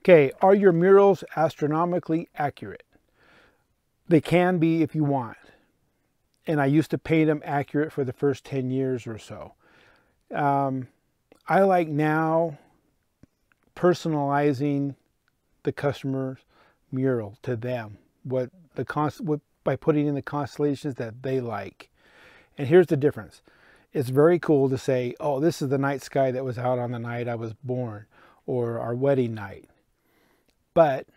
Okay, are your murals astronomically accurate? They can be if you want. And I used to paint them accurate for the first 10 years or so. I like now personalizing the customer's mural to them, by putting in the constellations that they like. And here's the difference. It's very cool to say, oh, this is the night sky that was out on the night I was born, or our wedding night. But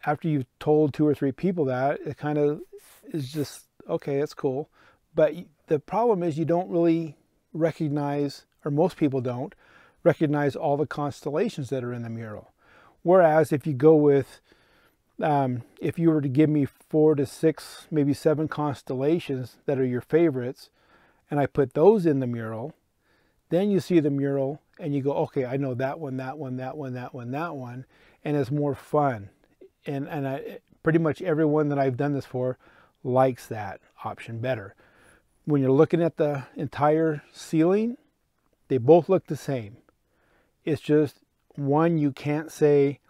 after you've told 2 or 3 people that, it kind of is just, okay, that's cool. But the problem is you don't really recognize, or most people don't, recognize all the constellations that are in the mural. Whereas if you go with, if you were to give me 4 to 6, maybe 7 constellations that are your favorites, and I put those in the mural, then you see the mural and you go, okay, I know that one, that one, that one, that one, that one, and it's more fun. And pretty much everyone that I've done this for likes that option better. When you're looking at the entire ceiling, they both look the same. It's just one, you can't say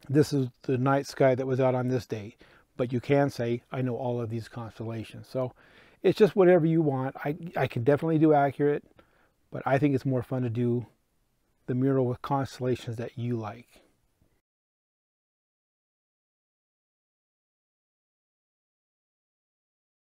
this is the night sky that was out on this date, but you can say I know all of these constellations. So it's just whatever you want. I can definitely do accurate, but I think it's more fun to do the mural with constellations that you like.